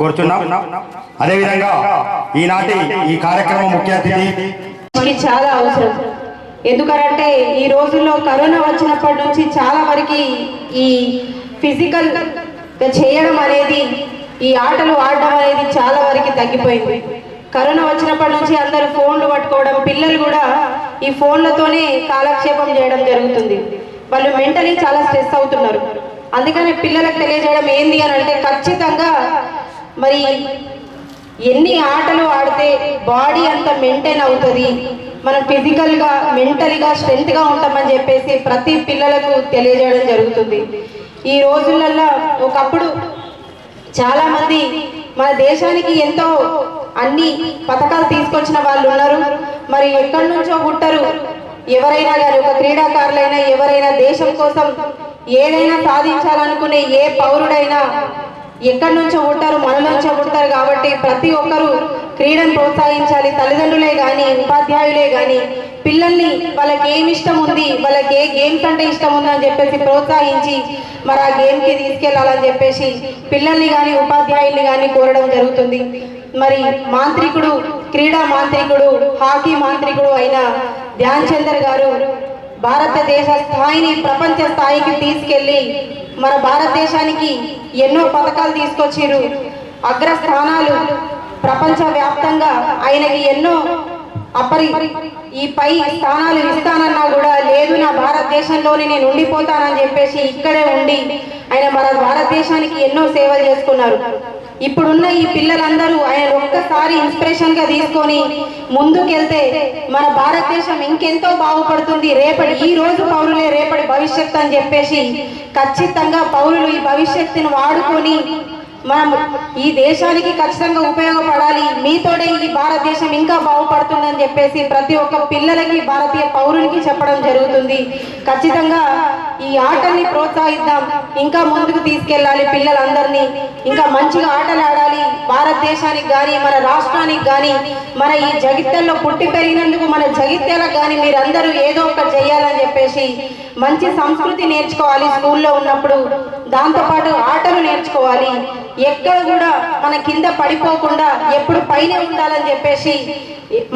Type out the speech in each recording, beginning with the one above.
కోరుచున్నాం. అదేవిధంగా ఈనాటి ఈ కార్యక్రమం ముఖ్య అతిథి చాలా అవసరం. ఎందుకంటే ఈ రోజుల్లో కరోనా వచ్చినప్పటి నుంచి చాలా వరకు ఈ ఫిజికల్ చేయడం అనేది, ఈ ఆటలు ఆడడం అనేది చాలా వరకు తగ్గిపోయింది. కరోనా వచ్చినప్పటి నుంచి అందరూ ఫోన్లు పట్టుకోవడం, పిల్లలు కూడా ఈ ఫోన్లతోనే కాలక్షేపం చేయడం జరుగుతుంది. వాళ్ళు మెంటలీ చాలా స్ట్రెస్ అవుతున్నారు. అందుకని పిల్లలకు తెలియజేయడం ఏంది అని అంటే, ఖచ్చితంగా మరి ఎన్ని ఆటలు ఆడితే బాడీ అంత మెయింటైన్ అవుతుంది, మనం ఫిజికల్గా మెంటలీగా స్ట్రెంగ్త్గా ఉంటామని చెప్పేసి ప్రతి పిల్లలకు తెలియజేయడం జరుగుతుంది. ఈ రోజులలో ఒకప్పుడు చాలామంది మన దేశానికి ఎంతో అన్ని పథకాలు తీసుకొచ్చిన వాళ్ళు ఉన్నారు. మరి ఎక్కడి నుంచో పుట్టరు ఎవరైనా కానీ, ఒక క్రీడాకారులైనా ఎవరైనా దేశం కోసం ఏదైనా సాధించాలనుకునే ఏ పౌరుడైనా ఎక్కడి నుంచో పుట్టారు, మన నుంచో పుడతారు. కాబట్టి ప్రతి ఒక్కరూ క్రీడను ప్రోత్సహించాలి. తల్లిదండ్రులే కానీ, ఉపాధ్యాయులే కానీ పిల్లల్ని వాళ్ళకి ఏమి ఇష్టం ఉంది, వాళ్ళకి ఏ గేమ్స్ అంటే ఇష్టం ఉందని చెప్పేసి ప్రోత్సహించి మరి ఆ గేమ్కి తీసుకెళ్లాలని చెప్పేసి పిల్లల్ని కానీ ఉపాధ్యాయుల్ని కానీ కోరడం జరుగుతుంది. మరి మాంత్రికుడు, క్రీడా మాంత్రికుడు, హాకీ మాంత్రికుడు అయిన ధ్యాన్ చందర్ గారు భారతదేశ స్థాయిని ప్రపంచ స్థాయికి తీసుకెళ్లి మన భారతదేశానికి ఎన్నో పథకాలు తీసుకొచ్చిరు. అగ్రస్థానాలు ప్రపంచవ్యాప్తంగా ఆయనకి ఎన్నో ఈ పై స్థానాలు ఇస్తానన్నా కూడా లేదు, నా భారతదేశంలోనే నేను ఉండిపోతానని చెప్పేసి ఇక్కడే ఉండి ఆయన మన భారతదేశానికి ఎన్నో సేవలు చేసుకున్నారు. ఇప్పుడున్న ఈ పిల్లలందరూ ఆయన ఒక్కసారి ఇన్స్పిరేషన్ గా తీసుకొని ముందుకెళ్తే మన భారతదేశం ఇంకెంతో బాగుపడుతుంది. ఈ రోజు పౌరులే రేపటి భవిష్యత్తు అని చెప్పేసి ఖచ్చితంగా పౌరులు ఈ భవిష్యత్తును వాడుకొని మనం ఈ దేశానికి ఖచ్చితంగా ఉపయోగపడాలి, మీతోనే ఈ భారతదేశం ఇంకా బాగుపడుతుందని చెప్పేసి ప్రతి ఒక్క పిల్లలకి, భారతీయ పౌరునికి చెప్పడం జరుగుతుంది. ఖచ్చితంగా ఈ ఆటల్ని ప్రోత్సహిద్దాం, ఇంకా ముందుకు తీసుకెళ్ళాలి పిల్లలందరినీ, ఇంకా మంచిగా ఆటలు ఆడాలి. భారతదేశానికి కానీ, మన రాష్ట్రానికి కానీ, మన ఈ జగిత్యాల్లో పుట్టి పెరిగినందుకు మన జగిత్యాలకు కానీ మీరందరూ ఏదో ఒకటి చేయాలని చెప్పేసి మంచి సంస్కృతి నేర్చుకోవాలి స్కూల్లో ఉన్నప్పుడు. దాంతోపాటు ఆటలు నేర్చుకోవాలి. ఎక్కడ కూడా మన కింద పడిపోకుండా ఎప్పుడు పైనే ఉండాలని చెప్పేసి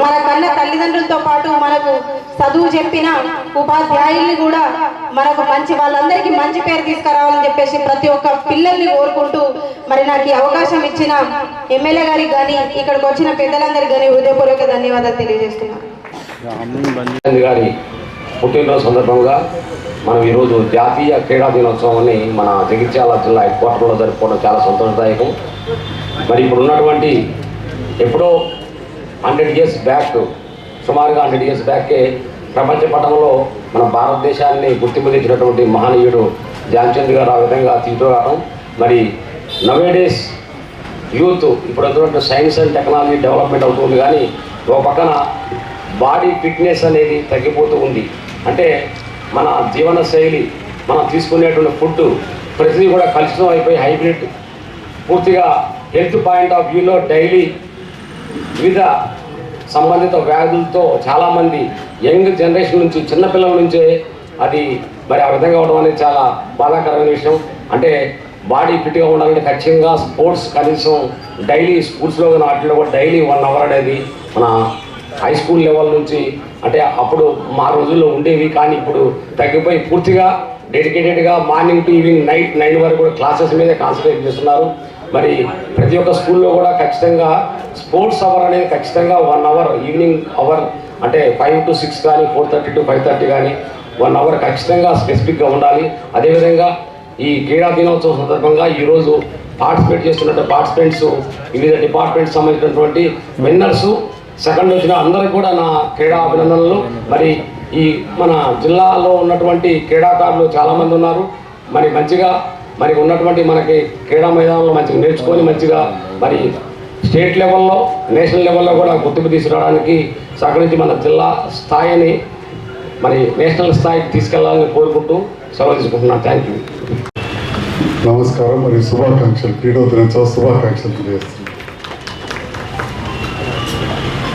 మన కన్న తల్లిదండ్రులతో పాటు మనకు చదువు చెప్పిన ఉపాధ్యాయుల్ని కూడా మనకు మంచి, వాళ్ళందరికీ మంచి పేరు తీసుకురావాలని చెప్పేసి ప్రతి ఒక్క పిల్లల్ని కోరుకుంటూ మరి నాకు ఈ అవకాశం ఇచ్చిన ఎమ్మెల్యే గారికి కానీ, ఇక్కడికి వచ్చిన పెద్దలందరికీ కానీ హృదయపూర్వక ధన్యవాదాలు తెలియజేస్తున్నాను. పుట్టినరోజు సందర్భంగా మనం ఈరోజు జాతీయ క్రీడా దినోత్సవాన్ని మన జగిత్యాల జిల్లా హెడ్ క్వార్టర్లో జరుపుకోవడం చాలా సంతోషదాయకం. మరి ఇప్పుడు ఉన్నటువంటి ఎప్పుడో 100 years బ్యాక్, సుమారుగా 100 years బ్యాకే ప్రపంచ పటంలో మన భారతదేశాన్ని గుర్తింపు తెచ్చినటువంటి మహనీయుడు ధ్యాన్ చంద్ గారు ఆ విధంగా తీసుకురావడం. మరి నవేడేస్ యూత్ ఇప్పుడు వచ్చినటువంటి సైన్స్ అండ్ టెక్నాలజీ డెవలప్మెంట్ అవుతుంది, కానీ ఒక పక్కన బాడీ ఫిట్నెస్ అనేది తగ్గిపోతూ ఉంది. అంటే మన జీవన శైలి, మనం తీసుకునేటువంటి ఫుడ్ ప్రతిదీ కూడా కలుషితం అయిపోయి హైబ్రిడ్, పూర్తిగా హెల్త్ పాయింట్ ఆఫ్ వ్యూలో డైలీ వివిధ సంబంధిత వ్యాధులతో చాలామంది యంగ్ జనరేషన్ నుంచి, చిన్నపిల్లల నుంచే అది మరి ఆ విధంగా అవడం అనేది చాలా బాధాకరమైన విషయం. అంటే బాడీ ఫిట్గా ఉండాలంటే ఖచ్చితంగా స్పోర్ట్స్ కనీసం డైలీ స్కూల్స్లో కానీ వాటిలో కూడా డైలీ 1 hour అనేది మన హై స్కూల్ లెవెల్ నుంచి, అంటే అప్పుడు మా రోజుల్లో ఉండేవి, కానీ ఇప్పుడు తగ్గిపోయి పూర్తిగా డెడికేటెడ్గా మార్నింగ్ టు ఈవినింగ్ నైట్ 9 వరకు కూడా క్లాసెస్ మీదే కాన్సన్ట్రేట్ చేస్తున్నారు. మరి ప్రతి ఒక్క స్కూల్లో కూడా ఖచ్చితంగా స్పోర్ట్స్ అవర్ అనేది ఖచ్చితంగా 1 hour ఈవినింగ్ అవర్, అంటే 5 to 6 కానీ 4:30 to 5:30 కానీ 1 hour ఖచ్చితంగా స్పెసిఫిక్గా ఉండాలి. అదేవిధంగా ఈ క్రీడా దినోత్సవం సందర్భంగా ఈరోజు పార్టిసిపేట్ చేస్తున్న పార్టిసిపెంట్స్, వివిధ డిపార్ట్మెంట్స్ సంబంధించినటువంటి విన్నర్సు, సెకండ్ వచ్చిన అందరికీ కూడా నా క్రీడా అభినందనలు. మరి ఈ మన జిల్లాలో ఉన్నటువంటి క్రీడాకారులు చాలామంది ఉన్నారు. మరి మంచిగా మరి ఉన్నటువంటి మనకి క్రీడా మైదానంలో మంచిగా నేర్చుకొని మంచిగా మరి స్టేట్ లెవెల్లో, నేషనల్ లెవెల్లో కూడా గుర్తింపు తీసుకురావడానికి సహకరించి మన జిల్లా స్థాయిని మరి నేషనల్ స్థాయికి తీసుకెళ్లాలని కోరుకుంటూ సెలవు తీసుకుంటున్నాను. Thank you. నమస్కారం. మరి శుభాకాంక్షలు, క్రీడా దినోత్సవ శుభాకాంక్షలు తెలియజేస్తున్నాను.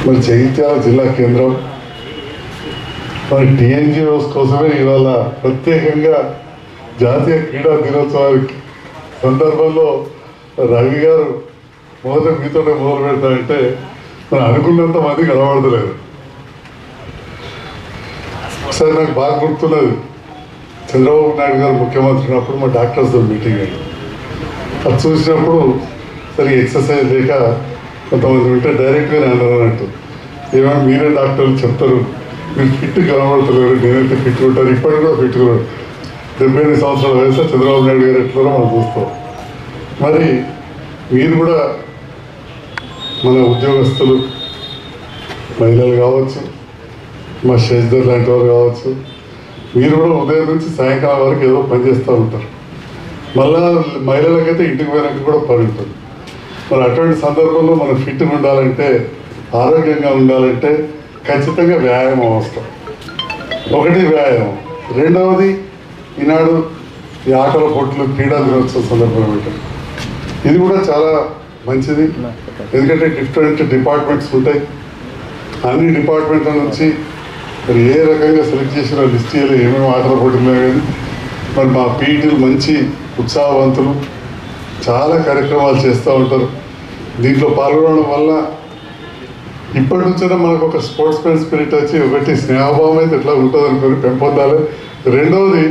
మరి జగిత్యాల జిల్లా కేంద్రం మరి టీఎన్జిఓస్ కోసమే ఇవాళ ప్రత్యేకంగా జాతీయ క్రీడా దినోత్సవానికి సందర్భంలో రవి గారు మొదట మీతోనే మొదలు పెడతానంటే మనం అనుకున్నంత మంది కనబడతలేదు. సరే, నాకు బాగా గుర్తున్నది, చంద్రబాబు నాయుడు గారు ముఖ్యమంత్రి ఉన్నప్పుడు మా డాక్టర్స్తో మీటింగ్ అయ్యి అది చూసినప్పుడు సరే ఎక్సర్సైజ్ లేక కొంతమంది ఉంటే డైరెక్ట్గానే అన్నట్టు, ఏమైనా మీరే డాక్టర్లు చెప్తారు, మీరు ఫిట్ కనబడతలేరు, నేనైతే ఫిట్ ఉంటాను, ఇప్పటికి కూడా ఫిట్ కూడా 78 సంవత్సరాల వయసు చంద్రబాబు నాయుడు గారు ఎట్లా మనం చూస్తాం. మరి మీరు కూడా మన ఉద్యోగస్తులు మహిళలు కావచ్చు, మా శశిధర్ లాంటి వారు కావచ్చు, మీరు కూడా ఉదయం నుంచి సాయంకాలం వరకు ఏదో పని చేస్తూ ఉంటారు. మళ్ళా మహిళలకైతే ఇంటికి పోయినాక కూడా పని ఉంటుంది. మరి అటువంటి సందర్భంలో మనం ఫిట్గా ఉండాలంటే, ఆరోగ్యంగా ఉండాలంటే ఖచ్చితంగా వ్యాయామం అవసరం. ఒకటి వ్యాయామం, రెండవది ఈనాడు ఈ ఆటల పోటీలు క్రీడా దినోత్సవం సందర్భంగా ఉంటాయి. ఇది కూడా చాలా మంచిది, ఎందుకంటే డిఫరెంట్ డిపార్ట్మెంట్స్ ఉంటాయి. అన్ని డిపార్ట్మెంట్ల నుంచి మరి ఏ రకంగా సెలెక్ట్ చేసిన లిస్ట్ చేయాలి, ఏమేమి ఆటల పోటీలు కానీ మరి మా పీఈటీలు మంచి ఉత్సాహవంతులు, చాలా కార్యక్రమాలు చేస్తూ ఉంటారు. దీంట్లో పాల్గొనడం వల్ల ఇప్పటి నుంచైనా మనకు ఒక స్పోర్ట్స్ మ్యాన్ స్పిరిట్ వచ్చి, ఒకటి స్నేహభావం అయితే ఎట్లా ఉంటుంది అనుకుని పెంపొందాలి. రెండవది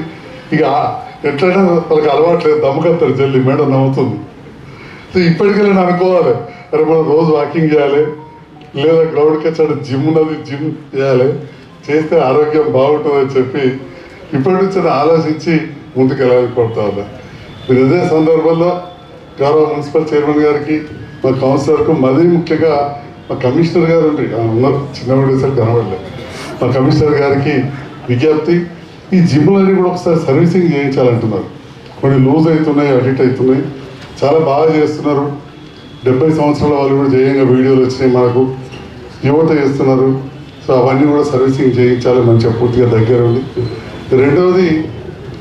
ఇక ఎట్లయినా వాళ్ళకి అలవాట్లేదు, దమ్ముకత్తారు జల్లి, మేడం నవ్వుతుంది. సో ఇప్పటికెళ్ళి అనుకోవాలి, అరే మనం రోజు వాకింగ్ చేయాలి, లేదా గ్రౌండ్కి వచ్చాడు జిమ్ ఉన్నది, జిమ్ చేయాలి, చేస్తే ఆరోగ్యం బాగుంటుందని చెప్పి ఇప్పటి నుంచి ఆలోచించి ముందుకెళ్ళాలని కోరుతా ఉన్నా. మీరు ఇదే సందర్భంలో గౌరవ మున్సిపల్ చైర్మన్ గారికి, మా కౌన్సిలర్కు, మరీ ముఖ్యంగా మా కమిషనర్ గారు ఉన్నారు, చిన్నవాడేసరికి కనబడలేదు, మా కమిషనర్ గారికి విజ్ఞప్తి, ఈ జిమ్లన్నీ కూడా ఒకసారి సర్వీసింగ్ చేయించాలంటున్నారు. కొన్ని లూజ్ అవుతున్నాయి, అడిట్ అవుతున్నాయి, చాలా బాగా చేస్తున్నారు. 70 సంవత్సరాల వాళ్ళు కూడా చేయంగా వీడియోలు వచ్చినాయి, మనకు యువత చేస్తున్నారు. సో అవన్నీ కూడా సర్వీసింగ్ చేయించాలి మంచిగా పూర్తిగా దగ్గర ఉంది. రెండవది,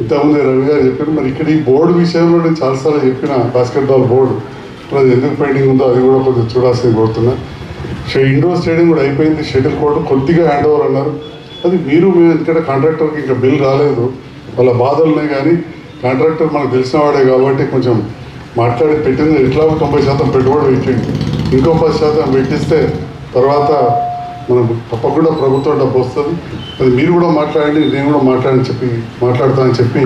ఇంతకుముందు రవి గారు చెప్పారు, మరి ఇక్కడ ఈ బోర్డు విషయంలో నేను చాలాసార్లు చెప్పిన, బాస్కెట్బాల్ బోర్డు అది ఎందుకు పెండింగ్ ఉందో అది కూడా కొంచెం చూడాల్సింది కోరుతున్నా. ఇండోర్ స్టేడియం కూడా అయిపోయింది, షటిల్ కోర్టు కొద్దిగా హ్యాండ్ ఓవర్ అన్నారు. అది మీరు మేము ఎందుకంటే కాంట్రాక్టర్కి ఇంకా బిల్ రాలేదు, వాళ్ళ బాధలున్నాయి, కానీ కాంట్రాక్టర్ మనకు తెలిసిన వాడే కాబట్టి కొంచెం మాట్లాడి పెట్టింది. ఎట్లా 90% పెట్టుబడి పెట్టింది, ఇంకో 10% పెట్టిస్తే తర్వాత మనం తప్పకుండా ప్రభుత్వం డబ్బు వస్తుంది. అది మీరు కూడా మాట్లాడండి, నేను కూడా మాట్లాడతానని చెప్పి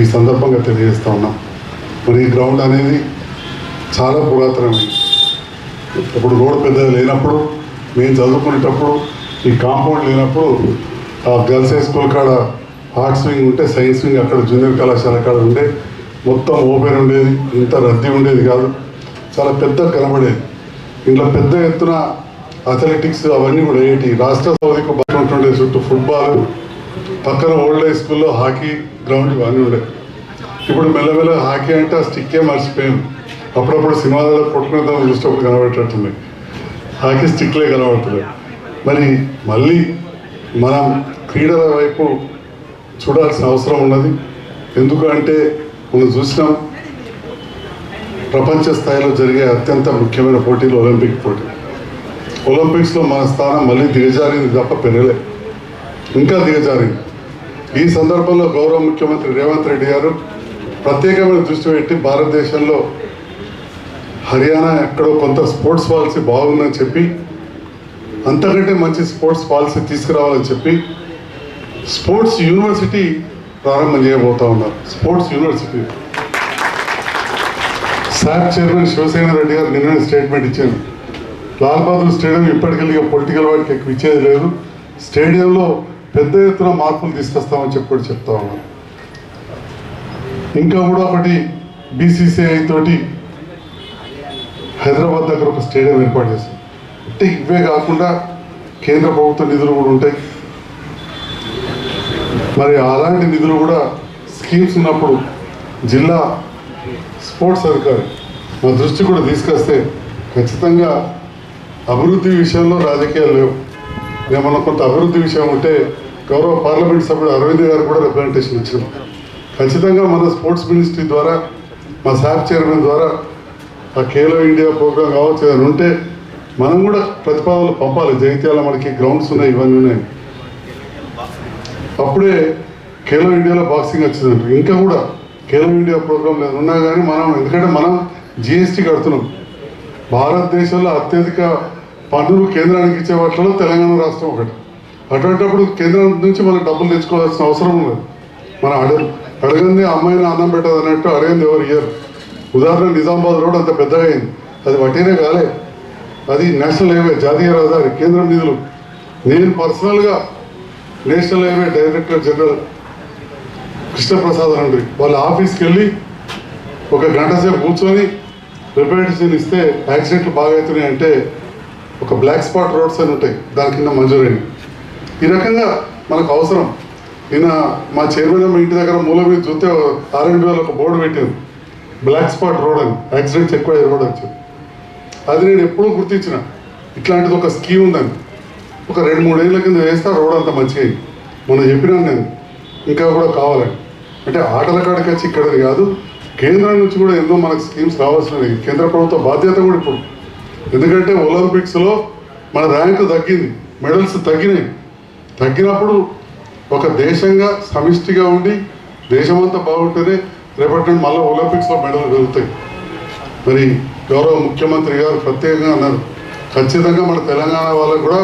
ఈ సందర్భంగా తెలియజేస్తా ఉన్నాం. మరి ఈ గ్రౌండ్ అనేది చాలా పురాతనమైంది. ఇప్పుడు రోడ్డు పెద్దగా లేనప్పుడు, మేము చదువుకునేటప్పుడు ఈ కాంపౌండ్ లేనప్పుడు ఆ గర్ల్స్ హై స్కూల్ కాడ ఆర్ట్స్ వింగ్ ఉంటే సైన్స్ వింగ్ అక్కడ జూనియర్ కళాశాల కాడ ఉండే, మొత్తం ఓపెన్ ఉండేది, ఇంత రద్దీ ఉండేది కాదు, చాలా పెద్ద కనబడేది. ఇంట్లో పెద్ద ఎత్తున అథ్లెటిక్స్ అవన్నీ కూడా ఏంటి రాష్ట్ర సౌదికి బాగా ఉంటుండే, చుట్టూ ఫుట్బాల్, పక్కన ఓల్డ్ హై స్కూల్లో హాకీ గ్రౌండ్ ఇవన్నీ ఉండే. ఇప్పుడు మెల్లమెల్ల హాకీ అంటే ఆ స్టిక్కే మర్చిపోయాను. అప్పుడప్పుడు సినిమాలలో కొట్టుకునే దాన్ని చూసేటప్పుడు కనబడేటట్టున్నాయి, హాకీ స్టిక్లే కనబడుతున్నాయి. మరి మళ్ళీ మనం క్రీడల వైపు చూడాల్సిన అవసరం ఉన్నది. ఎందుకు అంటే మనం చూసినాం, ప్రపంచ స్థాయిలో జరిగే అత్యంత ముఖ్యమైన పోటీలు ఒలింపిక్ పోటీ. ఒలింపిక్స్లో మన స్థానం మళ్ళీ దిగజారింది తప్ప పెరగలే, ఇంకా దిగజారింది. ఈ సందర్భంలో గౌరవ ముఖ్యమంత్రి రేవంత్ రెడ్డి గారు ప్రత్యేకమైన దృష్టి పెట్టి భారతదేశంలో హర్యానా ఎక్కడో కొంత స్పోర్ట్స్ పాలసీ బాగుందని చెప్పి, అంతకంటే మంచి స్పోర్ట్స్ పాలసీ తీసుకురావాలని చెప్పి స్పోర్ట్స్ యూనివర్సిటీ ప్రారంభం చేయబోతా ఉన్నారు. Sports university SAAP chairman Sivasena Reddy గారు నిన్న స్టేట్మెంట్ ఇచ్చారు. లాల్ బహదూర్ స్టేడియం ఇప్పటికెళ్ళి పొలిటికల్ వాటికి ఎక్కువ ఇచ్చేది లేదు, స్టేడియంలో పెద్ద ఎత్తున మార్పులు తీసుకొస్తామని చెప్పి కూడా చెప్తా ఉన్నారు. ఇంకా కూడా ఒకటి బీసీసీఐ తోటి హైదరాబాద్ దగ్గర ఒక స్టేడియం ఏర్పాటు చేశారు. అంటే ఇవే కాకుండా కేంద్ర ప్రభుత్వ నిధులు కూడా ఉంటాయి. మరి అలాంటి నిధులు కూడా స్కీమ్స్ ఉన్నప్పుడు జిల్లా స్పోర్ట్స్ అధికారి మా దృష్టి కూడా తీసుకొస్తే ఖచ్చితంగా అభివృద్ధి విషయంలో రాజకీయాలు లేవు. ఏమన్నా కొంత అభివృద్ధి విషయం ఉంటే గౌరవ పార్లమెంట్ సభ్యుడు అరవింద్ గారు కూడా రిప్రజెంటేషన్ ఇచ్చారు. ఖచ్చితంగా మన స్పోర్ట్స్ మినిస్ట్రీ ద్వారా, మా శాప్ చైర్మన్ ద్వారా ఆ ఖేలో ఇండియా ప్రోగ్రాం కావచ్చు, ఏదైనా ఉంటే మనం కూడా ప్రతిపాదనలు పంపాలి. జగిత్యాల మనకి గ్రౌండ్స్ ఉన్నాయి, ఇవన్నీ ఉన్నాయి. అప్పుడే ఖేలో ఇండియాలో బాక్సింగ్ వచ్చిందంట. ఇంకా కూడా ఖేలో ఇండియా ప్రోగ్రాం లేదు ఉన్నా కానీ మనం, ఎందుకంటే మనం జిఎస్టీ కడుతున్నాం, భారతదేశంలో అత్యధిక పన్నులు కేంద్రానికి ఇచ్చే వాటిలో తెలంగాణ రాష్ట్రం ఒకటి. అటువంటిప్పుడు కేంద్రం నుంచి మనం డబ్బులు తెచ్చుకోవాల్సిన అవసరం ఉండదు. మనం అడగంది అమ్మాయిని అన్నం పెట్టదు అన్నట్టు అడగంది ఎవరు ఇయ్యరు. ఉదాహరణ నిజామాబాద్ రోడ్ అంత పెద్దగా అయింది, అది వట్టినే కాలే, అది నేషనల్ హైవే, జాతీయ రహదారి, కేంద్రం నిధులు. నేను పర్సనల్గా national highway director general Krishnaprasad అండి వాళ్ళ ఆఫీస్కి వెళ్ళి ఒక గంట సేపు కూర్చొని రిప్రజెంటేషన్ ఇస్తే యాక్సిడెంట్లు బాగా అవుతున్నాయి అంటే ఒక బ్లాక్ స్పాట్ రోడ్స్ అని ఉంటాయి, దాని కింద మంజూరైంది. ఈ రకంగా మనకు అవసరం. నిన్న మా చైర్మన్ ఇంటి దగ్గర మూల మీద చూస్తే R&B ఒక బోర్డు పెట్టాను, బ్లాక్ స్పాట్ రోడ్ అని, యాక్సిడెంట్స్ ఎక్కువ రోడ్ వచ్చింది. అది నేను ఎప్పుడూ గుర్తించిన ఇట్లాంటిది ఒక స్కీమ్ ఉందని. ఒక 2-3 ఏళ్ళ కింద వేస్తే రోడ్ అంతా మంచిగా అయింది. మొన్న చెప్పినాను నేను, ఇంకా కూడా కావాలని. అంటే ఆటల కాడికి వచ్చి ఇక్కడది కాదు, కేంద్రం నుంచి కూడా ఎన్నో మనకు స్కీమ్స్ రావాల్సినవి. కేంద్ర ప్రభుత్వ బాధ్యత కూడా ఇప్పుడు. ఎందుకంటే ఒలింపిక్స్లో మన ర్యాంకు తగ్గింది, మెడల్స్ తగ్గినప్పుడు ఒక దేశంగా సమిష్టిగా ఉండి దేశమంతా బాగుంటేనే రేపటి నుండి మళ్ళీ ఒలింపిక్స్లో మెడల్ వెళ్తాయి. మరి గౌరవ ముఖ్యమంత్రి గారు ప్రత్యేకంగా అన్నారు, ఖచ్చితంగా మన తెలంగాణ వాళ్ళకు కూడా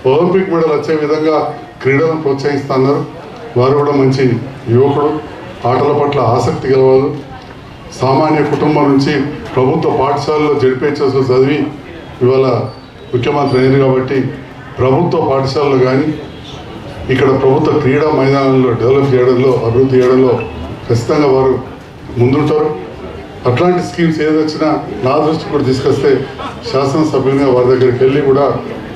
ఒలింపిక్ మెడల్ వచ్చే విధంగా క్రీడలను ప్రోత్సహిస్తున్నారు. వారు కూడా మంచి యువకుడు, ఆటల పట్ల ఆసక్తి గలవారు. సామాన్య కుటుంబం నుంచి ప్రభుత్వ పాఠశాలలో జడ్పీహెచ్ఎస్లో చదివి ఇవాళ ముఖ్యమంత్రి అయింది. కాబట్టి ప్రభుత్వ పాఠశాలలో కానీ ఇక్కడ ప్రభుత్వ క్రీడా మైదానంలో డెవలప్ చేయడంలో, అభివృద్ధి చేయడంలో ఖచ్చితంగా వారు ముందుంటారు. అట్లాంటి స్కీమ్స్ ఏదొచ్చినా నా దృష్టి కూడా తీసుకొస్తే శాసనసభ్యులుగా వారి దగ్గరికి వెళ్ళి కూడా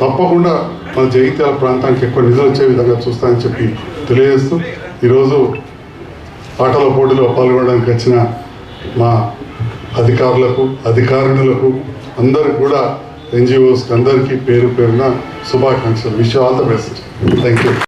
తప్పకుండా మన జగిత్యాల ప్రాంతానికి ఎక్కువ నిధులు వచ్చే విధంగా చూస్తానని చెప్పి తెలియజేస్తూ, ఈరోజు ఆటల పోటీలో పాల్గొనడానికి వచ్చిన మా అధికారులకు, అధికారిణులకు అందరికి కూడా, NGOస్కి అందరికీ పేరు పేరున శుభాకాంక్షలు. Wish all the best. Thank you.